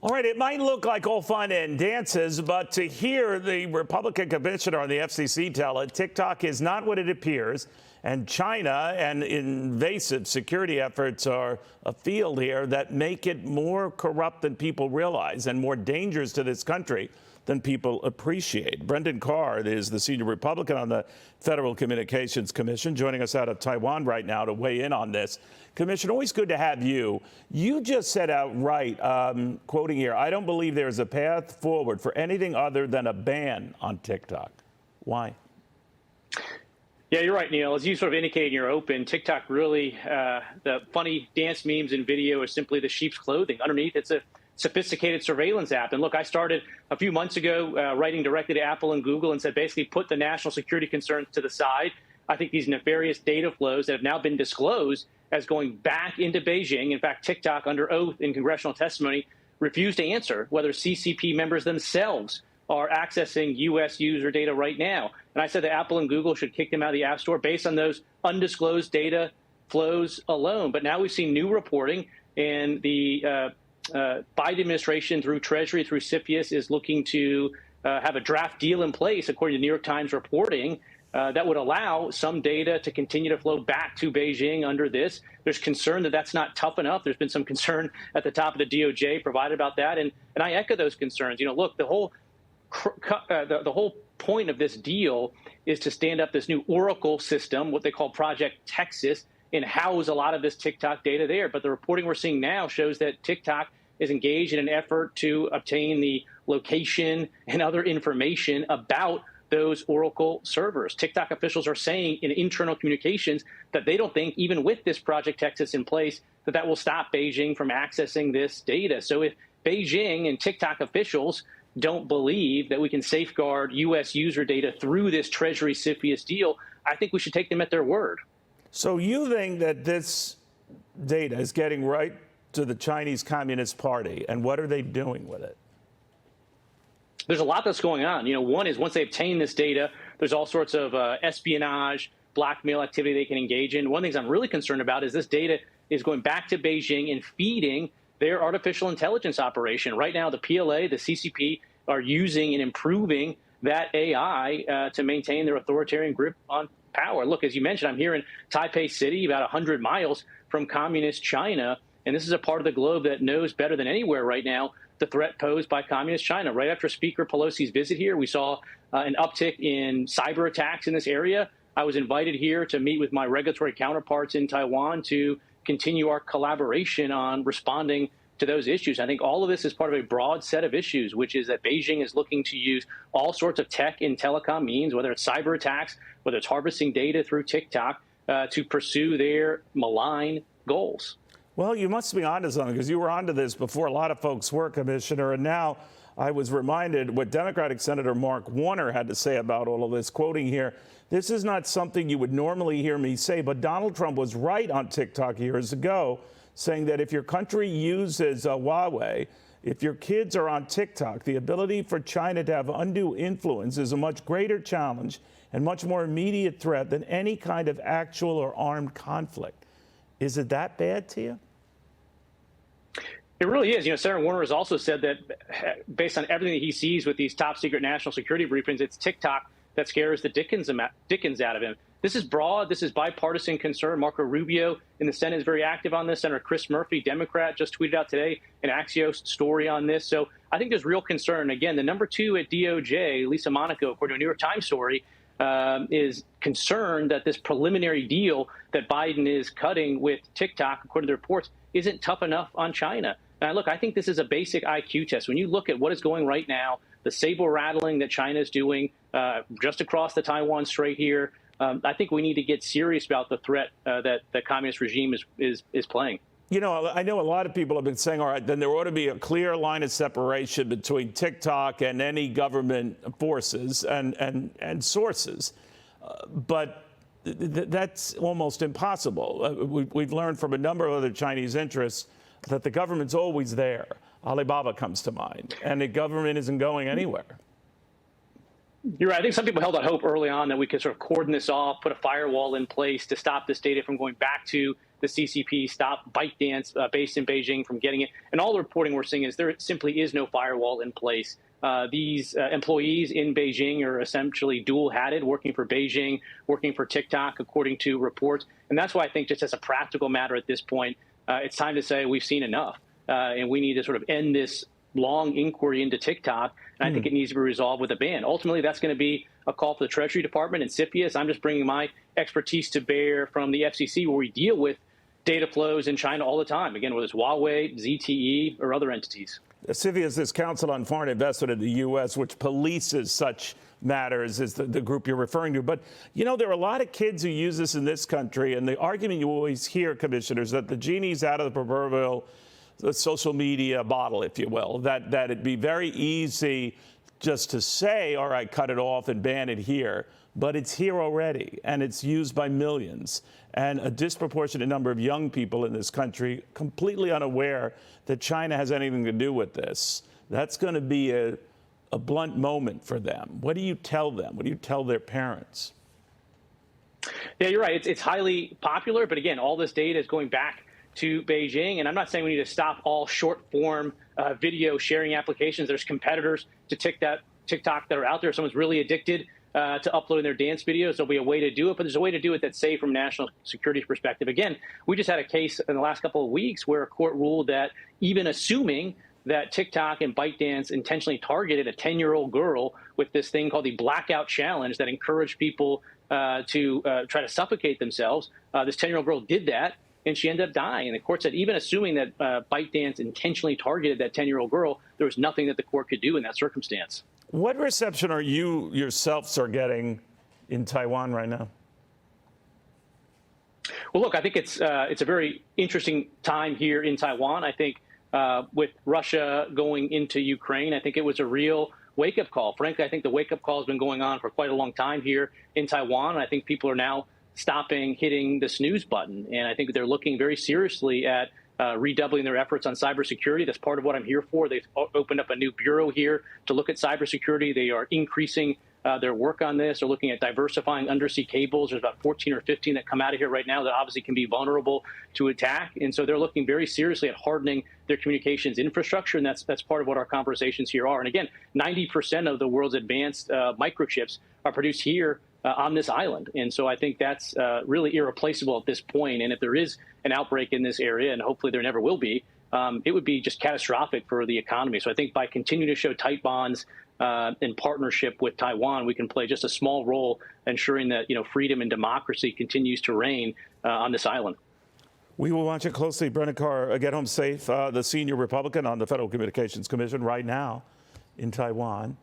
All right, it might look like all fun and dances, but to hear the Republican commissioner on the FCC tell it, TikTok is not what it appears, and China and invasive security efforts are afield here that make it more corrupt than people realize and more dangerous to this country than people appreciate. Brendan Carr is the senior Republican on the Federal Communications Commission, joining us out of Taiwan right now to weigh in on this. Commissioner, always good to have you. You just said outright, quoting here, "I don't believe there's a path forward for anything other than a ban on TikTok." Why? Yeah, you're right, Neil. As you sort of indicated in your open, TikTok really, the funny dance memes and video is simply the sheep's clothing. Underneath, it's a sophisticated surveillance app. And look, I started a few months ago writing directly to Apple and Google and said, basically put the national security concerns to the side. I think these nefarious data flows that have now been disclosed as going back into Beijing. In fact, TikTok, under oath in congressional testimony, refused to answer whether CCP members themselves are accessing U.S. user data right now. And I said that Apple and Google should kick them out of the App Store based on those undisclosed data flows alone. But now we've seen new reporting, and the Biden administration, through Treasury, through CFIUS, is looking to have a draft deal in place, according to New York Times reporting, that would allow some data to continue to flow back to Beijing under this. There's concern that that's not tough enough. There's been some concern at the top of the DOJ provided about that. And I echo those concerns. You know, look, the whole point of this deal is to stand up this new Oracle system, what they call Project Texas, and house a lot of this TikTok data there. But the reporting we're seeing now shows that TikTok is engaged in an effort to obtain the location and other information about those Oracle servers. TikTok officials are saying in internal communications that they don't think, even with this Project Texas in place, that will stop Beijing from accessing this data. So if Beijing and TikTok officials don't believe that we can safeguard U.S. user data through this Treasury CFIUS deal, I think we should take them at their word. So you think that this data is getting right to the Chinese Communist Party, and what are they doing with it? There's a lot that's going on. You know, one is once they obtain this data, there's all sorts of espionage, blackmail activity they can engage in. One of the things I'm really concerned about is this data is going back to Beijing and feeding their artificial intelligence operation. Right now, the PLA, the CCP, are using and improving that AI to maintain their authoritarian grip on power. Look, as you mentioned, I'm here in Taipei City, about 100 miles from communist China, and this is a part of the globe that knows better than anywhere right now the threat posed by communist China. Right after Speaker Pelosi's visit here, we saw an uptick in cyber attacks in this area. I was invited here to meet with my regulatory counterparts in Taiwan to continue our collaboration on responding to those issues. I think all of this is part of a broad set of issues, which is that Beijing is looking to use all sorts of tech and telecom means, whether it's cyber attacks, whether it's harvesting data through TikTok, to pursue their malign goals. Well, you must be onto something, because you were onto this before a lot of folks were, Commissioner. And now I was reminded what Democratic Senator Mark Warner had to say about all of this, quoting here, "This is not something you would normally hear me say, but Donald Trump was right on TikTok years ago, saying that if your country uses Huawei, if your kids are on TikTok, the ability for China to have undue influence is a much greater challenge and much more immediate threat than any kind of actual or armed conflict." Is it that bad to you? It really is. You know, Senator Warner has also said that based on everything that he sees with these top secret national security briefings, it's TikTok that scares the Dickens out of him. This is broad. This is bipartisan concern. Marco Rubio in the Senate is very active on this. Senator Chris Murphy, Democrat, just tweeted out today an Axios story on this. So I think there's real concern. Again, the number two at DOJ, Lisa Monaco, according to a New York Times story, is concerned that this preliminary deal that Biden is cutting with TikTok, according to the reports, isn't tough enough on China. And look, I think this is a basic IQ test. When you look at what is going right now, the saber rattling that China is doing just across the Taiwan Strait here, I think we need to get serious about the threat that the communist regime is playing. You know, I know a lot of people have been saying, all right, then there ought to be a clear line of separation between TikTok and any government forces and sources. But that's almost impossible. We've learned from a number of other Chinese interests that the government's always there. Alibaba comes to mind, and the government isn't going anywhere. You're right. I think some people held out hope early on that we could sort of cordon this off, put a firewall in place to stop this data from going back to the CCP stop ByteDance based in Beijing from getting it. And all the reporting we're seeing is there simply is no firewall in place. These employees in Beijing are essentially dual-hatted, working for Beijing, working for TikTok, according to reports. And that's why I think just as a practical matter at this point, it's time to say we've seen enough. And we need to sort of end this long inquiry into TikTok. And I think it needs to be resolved with a ban. Ultimately, that's going to be a call for the Treasury Department and CFIUS. I'm just bringing my expertise to bear from the FCC, where we deal with data flows in China all the time, again, whether it's Huawei, ZTE, or other entities. CFIUS is Council on Foreign Investment in the U.S., which polices such matters, is the group you're referring to. But, you know, there are a lot of kids who use this in this country, and the argument you always hear, Commissioners, that the genie's out of the proverbial social media bottle, if you will, that it'd be very easy just to say, all right, cut it off and ban it here. But it's here already, and it's used by millions. And a disproportionate number of young people in this country completely unaware that China has anything to do with this. That's going to be a blunt moment for them. What do you tell them? What do you tell their parents? Yeah, you're right. It's highly popular. But again, all this data is going back to Beijing. And I'm not saying we need to stop all short-form video sharing applications. There's competitors to TikTok that are out there. If someone's really addicted to uploading their dance videos, there'll be a way to do it. But there's a way to do it that's safe from national security perspective. Again, we just had a case in the last couple of weeks where a court ruled that even assuming that TikTok and ByteDance intentionally targeted a 10-year-old girl with this thing called the blackout challenge that encouraged people to try to suffocate themselves, this 10-year-old girl did that, and she ended up dying. And the court said even assuming that ByteDance intentionally targeted that 10-year-old girl, there was nothing that the court could do in that circumstance. What reception are you yourselves are getting in Taiwan right now? Well, look, I think it's a very interesting time here in Taiwan. I think with Russia going into Ukraine, I think it was a real wake-up call. Frankly, I think the wake-up call has been going on for quite a long time here in Taiwan. And I think people are now stopping hitting the snooze button. And I think they're looking very seriously at redoubling their efforts on cybersecurity. That's part of what I'm here for. They've opened up a new bureau here to look at cybersecurity. They are increasing their work on this. They're looking at diversifying undersea cables. There's about 14 or 15 that come out of here right now that obviously can be vulnerable to attack. And so they're looking very seriously at hardening their communications infrastructure. And that's part of what our conversations here are. And again, 90% of the world's advanced microchips are produced here on this island. And so I think that's really irreplaceable at this point. And if there is an outbreak in this area, and hopefully there never will be, it would be just catastrophic for the economy. So I think by continuing to show tight bonds in partnership with Taiwan, we can play just a small role ensuring that freedom and democracy continues to reign on this island. We will watch it closely. Brennan Carr, get home safe. The senior Republican on the Federal Communications Commission right now in Taiwan.